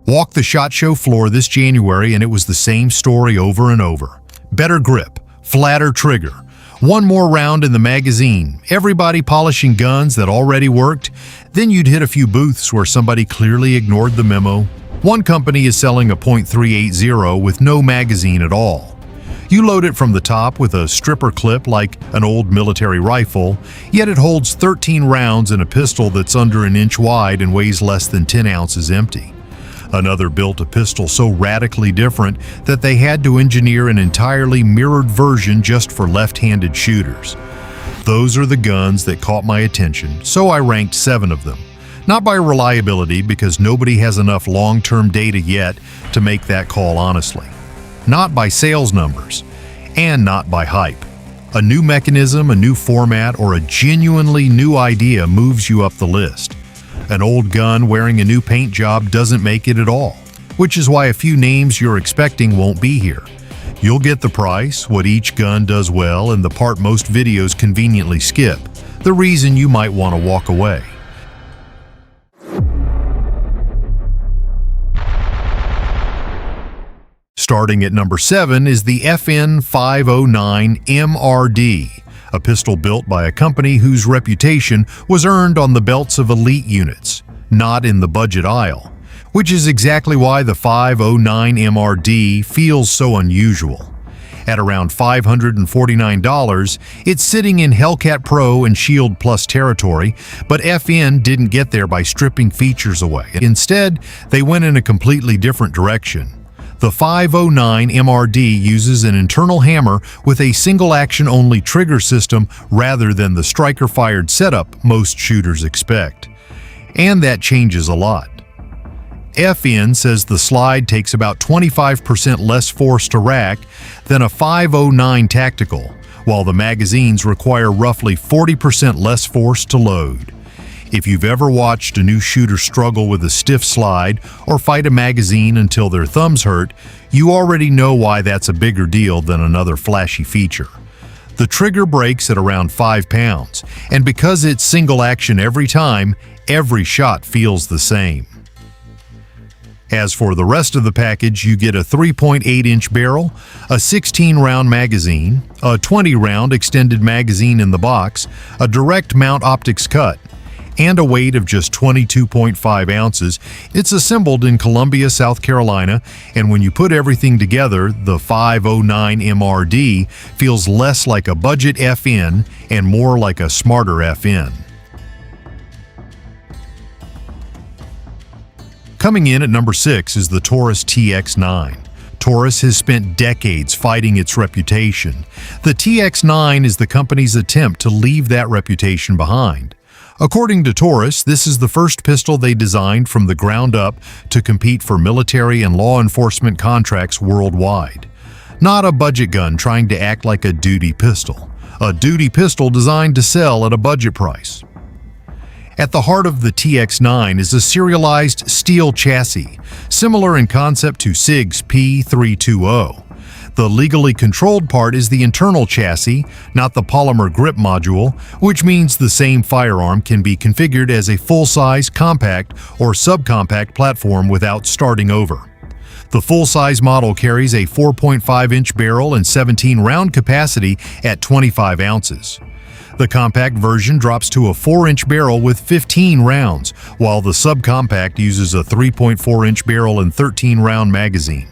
Walked the SHOT Show floor this January and it was the same story over and over. Better grip, flatter trigger, one more round in the magazine, everybody polishing guns that already worked. Then you'd hit a few booths where somebody clearly ignored the memo. One company is selling a .380 with no magazine at all. You load it from the top with a stripper clip like an old military rifle, yet it holds 13 rounds in a pistol that's under an inch wide and weighs less than 10 ounces empty. Another built a pistol so radically different that they had to engineer an entirely mirrored version just for left-handed shooters. Those are the guns that caught my attention, so I ranked 7 of them. Not by reliability, because nobody has enough long-term data yet to make that call honestly. Not by sales numbers, and not by hype. A new mechanism, a new format, or a genuinely new idea moves you up the list. An old gun wearing a new paint job doesn't make it at all, which is why a few names you're expecting won't be here. You'll get the price, what each gun does well, and the part most videos conveniently skip, the reason you might want to walk away. Starting at number 7 is the FN 509 MRD, a pistol built by a company whose reputation was earned on the belts of elite units, not in the budget aisle, which is exactly why the 509 MRD feels so unusual. At around $549, it's sitting in Hellcat Pro and Shield Plus territory, but FN didn't get there by stripping features away. Instead, they went in a completely different direction. The 509 MRD uses an internal hammer with a single-action-only trigger system rather than the striker-fired setup most shooters expect. And that changes a lot. FN says the slide takes about 25% less force to rack than a 509 tactical, while the magazines require roughly 40% less force to load. If you've ever watched a new shooter struggle with a stiff slide or fight a magazine until their thumbs hurt, you already know why that's a bigger deal than another flashy feature. The trigger breaks at around 5 pounds, and because it's single action every time, every shot feels the same. As for the rest of the package, you get a 3.8-inch barrel, a 16-round magazine, a 20-round extended magazine in the box, a direct mount optics cut, and a weight of just 22.5 ounces. It's assembled in Columbia, South Carolina, and when you put everything together, the 509 MRD feels less like a budget FN and more like a smarter FN. Coming in at number 6 is the Taurus TX9. Taurus has spent decades fighting its reputation. The TX9 is the company's attempt to leave that reputation behind. According to Taurus, this is the first pistol they designed from the ground up to compete for military and law enforcement contracts worldwide. Not a budget gun trying to act like a duty pistol. A duty pistol designed to sell at a budget price. At the heart of the TX9 is a serialized steel chassis, similar in concept to SIG's P320. The legally controlled part is the internal chassis, not the polymer grip module, which means the same firearm can be configured as a full-size, compact, or subcompact platform without starting over. The full-size model carries a 4.5-inch barrel and 17-round capacity at 25 ounces. The compact version drops to a 4-inch barrel with 15 rounds, while the subcompact uses a 3.4-inch barrel and 13-round magazine.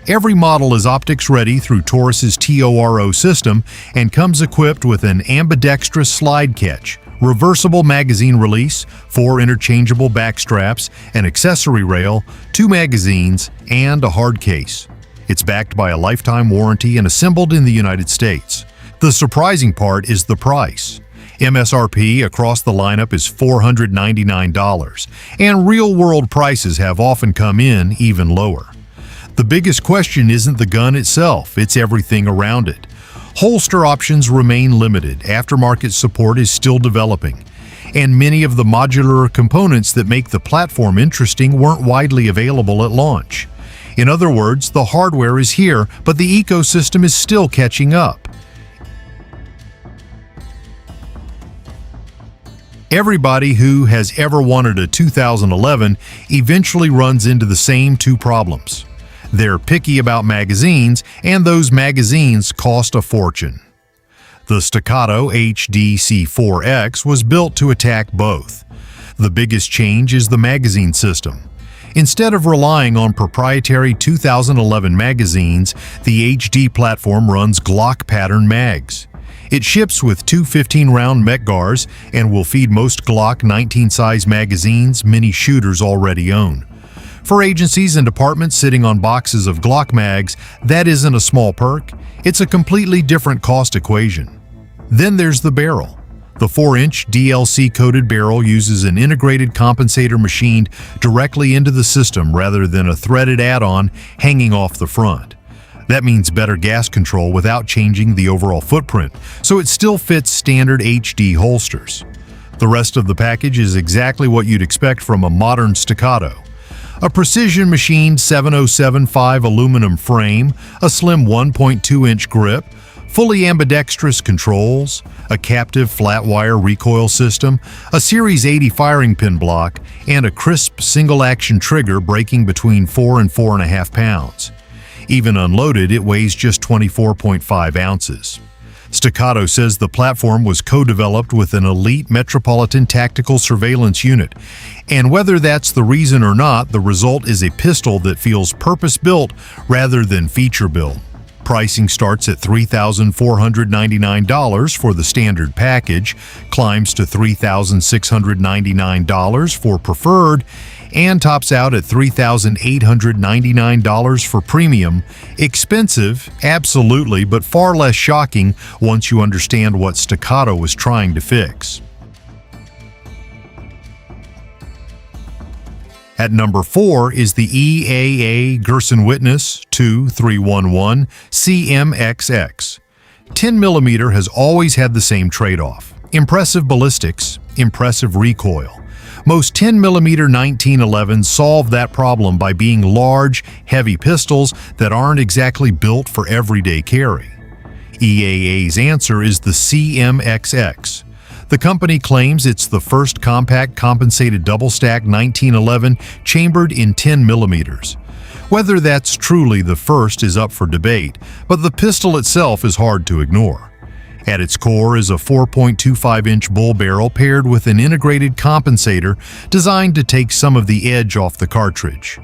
Every model is optics ready through Taurus's TORO system and comes equipped with an ambidextrous slide catch, reversible magazine release, 4 interchangeable back straps, an accessory rail, 2 magazines, and a hard case. It's backed by a lifetime warranty and assembled in the United States. The surprising part is the price. MSRP across the lineup is $499, and real-world prices have often come in even lower. The biggest question isn't the gun itself, it's everything around it. Holster options remain limited, aftermarket support is still developing, and many of the modular components that make the platform interesting weren't widely available at launch. In other words, the hardware is here, but the ecosystem is still catching up. Everybody who has ever wanted a 2011 eventually runs into the same two problems. They're picky about magazines, and those magazines cost a fortune. The Staccato HDC4X was built to attack both. The biggest change is the magazine system. Instead of relying on proprietary 2011 magazines, the HD platform runs Glock pattern mags. It ships with two 15-round Metgars and will feed most Glock 19-size magazines many shooters already own. For agencies and departments sitting on boxes of Glock mags, that isn't a small perk. It's a completely different cost equation. Then there's the barrel. The 4-inch DLC-coated barrel uses an integrated compensator machined directly into the system rather than a threaded add-on hanging off the front. That means better gas control without changing the overall footprint, so it still fits standard HD holsters. The rest of the package is exactly what you'd expect from a modern Staccato. A precision-machined 7075 aluminum frame, a slim 1.2-inch grip, fully ambidextrous controls, a captive flat-wire recoil system, a Series 80 firing pin block, and a crisp single-action trigger breaking between 4 and 4.5 pounds. Even unloaded, it weighs just 24.5 ounces. Staccato says the platform was co-developed with an elite Metropolitan Tactical Surveillance Unit, and whether that's the reason or not, the result is a pistol that feels purpose-built rather than feature-built. Pricing starts at $3,499 for the standard package, climbs to $3,699 for preferred, and tops out at $3,899 for premium. Expensive, absolutely, but far less shocking once you understand what Staccato was trying to fix. At number 4 is the EAA Gerson Witness 2311 CMXX. 10mm has always had the same trade-off: impressive ballistics, impressive recoil. Most 10mm 1911s solve that problem by being large, heavy pistols that aren't exactly built for everyday carry. EAA's answer is the CMXX. The company claims it's the first compact compensated double-stack 1911 chambered in 10mm. Whether that's truly the first is up for debate, but the pistol itself is hard to ignore. At its core is a 4.25-inch bull barrel paired with an integrated compensator designed to take some of the edge off the cartridge.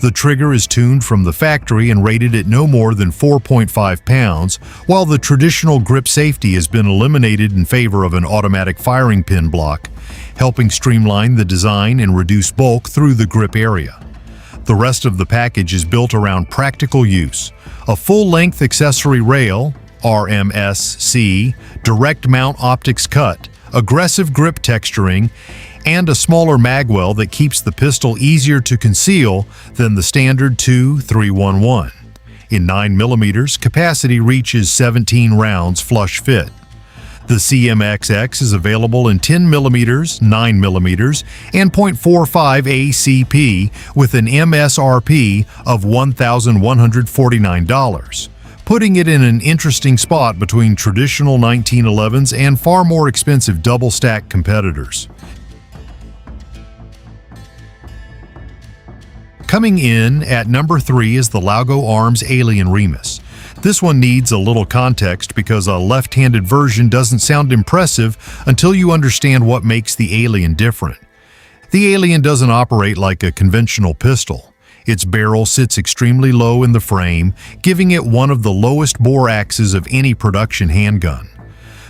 The trigger is tuned from the factory and rated at no more than 4.5 pounds, while the traditional grip safety has been eliminated in favor of an automatic firing pin block, helping streamline the design and reduce bulk through the grip area. The rest of the package is built around practical use: a full-length accessory rail, RMSC, direct mount optics cut, aggressive grip texturing, and a smaller magwell that keeps the pistol easier to conceal than the standard 2311. In 9mm, capacity reaches 17 rounds flush fit. The CMXX is available in 10mm, 9mm, and .45 ACP with an MSRP of $1,149. Putting it in an interesting spot between traditional 1911s and far more expensive double-stack competitors. Coming in at number 3 is the Lago Arms Alien Remus. This one needs a little context because a left-handed version doesn't sound impressive until you understand what makes the Alien different. The Alien doesn't operate like a conventional pistol. Its barrel sits extremely low in the frame, giving it one of the lowest bore axes of any production handgun.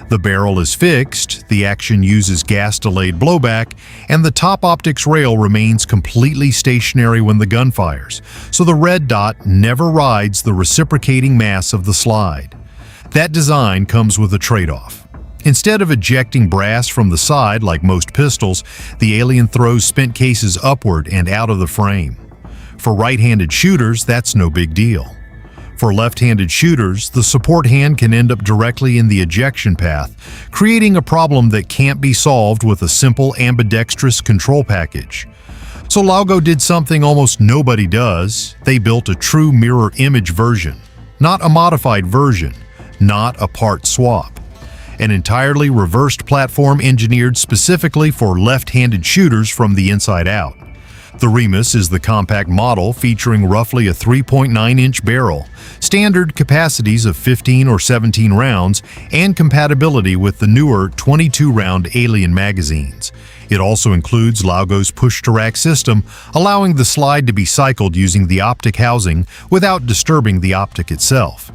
The barrel is fixed, the action uses gas-delayed blowback, and the top optics rail remains completely stationary when the gun fires, so the red dot never rides the reciprocating mass of the slide. That design comes with a trade-off. Instead of ejecting brass from the side like most pistols, the Alien throws spent cases upward and out of the frame. For right-handed shooters, that's no big deal. For left-handed shooters, the support hand can end up directly in the ejection path, creating a problem that can't be solved with a simple ambidextrous control package. So Lago did something almost nobody does. They built a true mirror image version, not a modified version, not a part swap. an entirely reversed platform engineered specifically for left-handed shooters from the inside out. The Remus is the compact model featuring roughly a 3.9-inch barrel, standard capacities of 15 or 17 rounds, and compatibility with the newer 22-round Alien magazines. It also includes Lago's push-to-rack system, allowing the slide to be cycled using the optic housing without disturbing the optic itself.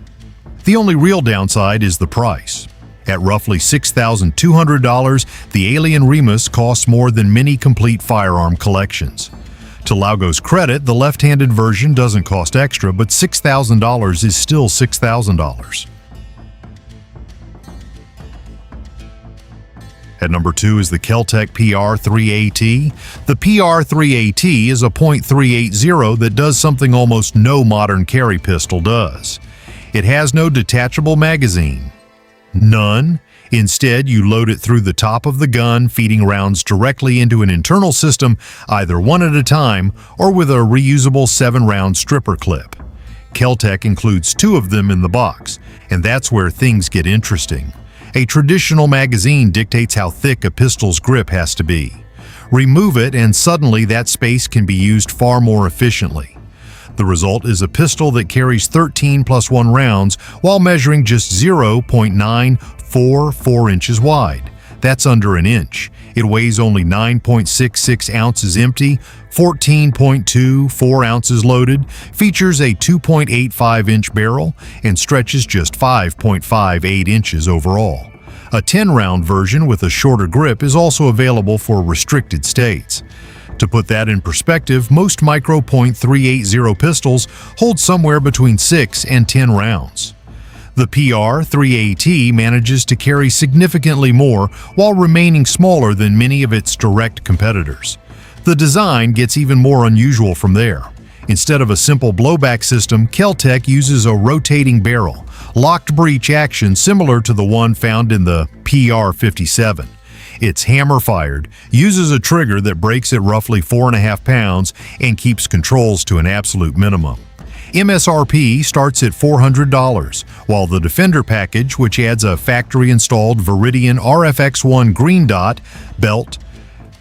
The only real downside is the price. At roughly $6,200, the Alien Remus costs more than many complete firearm collections. To Lago's credit, the left-handed version doesn't cost extra, but $6,000 is still $6,000. At number 2 is the Kel-Tec PR-3AT. The PR-3AT is a .380 that does something almost no modern carry pistol does. It has no detachable magazine. None. Instead, you load it through the top of the gun, feeding rounds directly into an internal system, either one at a time or with a reusable 7-round stripper clip. Kel-Tec includes 2 of them in the box, and that's where things get interesting. A traditional magazine dictates how thick a pistol's grip has to be. Remove it, and suddenly that space can be used far more efficiently. The result is a pistol that carries 13 + 1 rounds while measuring just 0.944 inches wide. That's under an inch. It weighs only 9.66 ounces empty, 14.24 ounces loaded, features a 2.85-inch barrel, and stretches just 5.58 inches overall. A 10-round version with a shorter grip is also available for restricted states. To put that in perspective, most micro .380 pistols hold somewhere between 6 and 10 rounds. The PR-3AT manages to carry significantly more while remaining smaller than many of its direct competitors. The design gets even more unusual from there. Instead of a simple blowback system, Kel-Tec uses a rotating barrel, locked breech action similar to the one found in the PR-57. It's hammer-fired, uses a trigger that breaks at roughly 4.5 pounds, and keeps controls to an absolute minimum. MSRP starts at $400, while the Defender package, which adds a factory-installed Veridian RFX1 green dot, belt,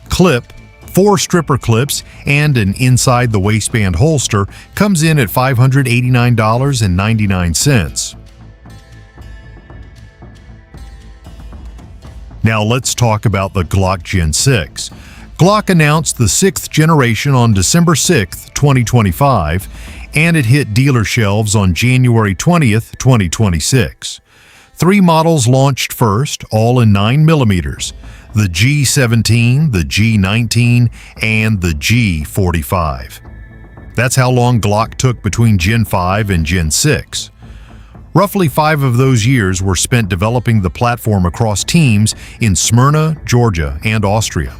clip, 4 stripper clips, and an inside-the-waistband holster, comes in at $589.99. Now let's talk about the Glock Gen 6. Glock announced the 6th generation on December 6, 2025, and it hit dealer shelves on January 20, 2026. 3 models launched first, all in 9mm: the G17, the G19, and the G45. That's how long Glock took between Gen 5 and Gen 6. Roughly 5 of those years were spent developing the platform across teams in Smyrna, Georgia, and Austria.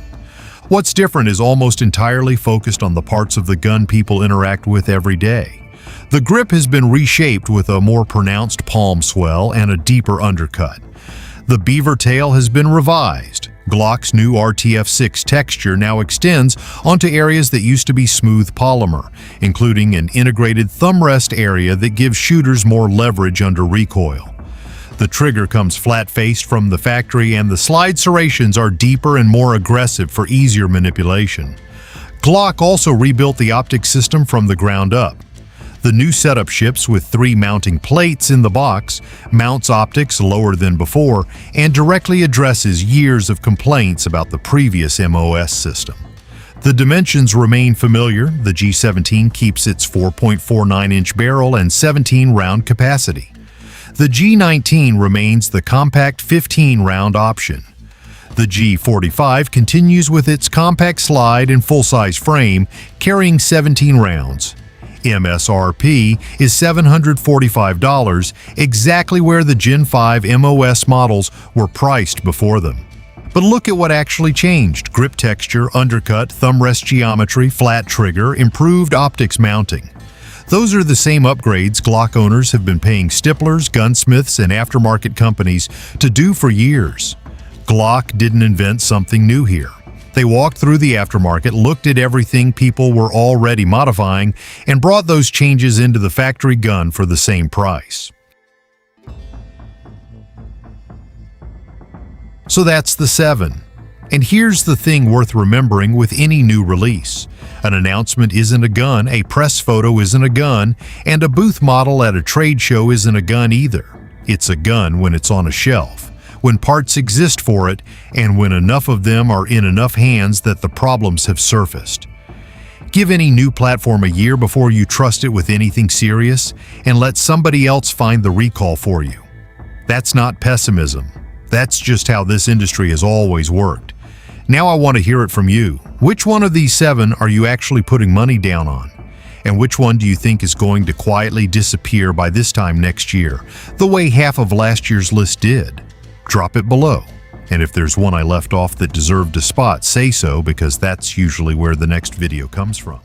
What's different is almost entirely focused on the parts of the gun people interact with every day. The grip has been reshaped with a more pronounced palm swell and a deeper undercut. The beaver tail has been revised. Glock's new RTF6 texture now extends onto areas that used to be smooth polymer, including an integrated thumb rest area that gives shooters more leverage under recoil. The trigger comes flat-faced from the factory, and the slide serrations are deeper and more aggressive for easier manipulation. Glock also rebuilt the optics system from the ground up. The new setup ships with 3 mounting plates in the box, mounts optics lower than before, and directly addresses years of complaints about the previous MOS system. The dimensions remain familiar. The G17 keeps its 4.49-inch barrel and 17-round capacity. The G19 remains the compact 15-round option. The G45 continues with its compact slide and full-size frame, carrying 17 rounds. MSRP is $745, exactly where the Gen 5 MOS models were priced before them. But look at what actually changed: grip texture, undercut, thumb rest geometry, flat trigger, improved optics mounting. Those are the same upgrades Glock owners have been paying stipplers, gunsmiths, and aftermarket companies to do for years. Glock didn't invent something new here. They walked through the aftermarket, looked at everything people were already modifying, and brought those changes into the factory gun for the same price. So that's the 7. And here's the thing worth remembering with any new release. An announcement isn't a gun, a press photo isn't a gun, and a booth model at a trade show isn't a gun either. It's a gun when it's on a shelf, when parts exist for it, and when enough of them are in enough hands that the problems have surfaced. Give any new platform a year before you trust it with anything serious, and let somebody else find the recall for you. That's not pessimism. That's just how this industry has always worked. Now I want to hear it from you. Which one of these 7 are you actually putting money down on? And which one do you think is going to quietly disappear by this time next year, the way half of last year's list did? Drop it below. And if there's one I left off that deserved a spot, say so, because that's usually where the next video comes from.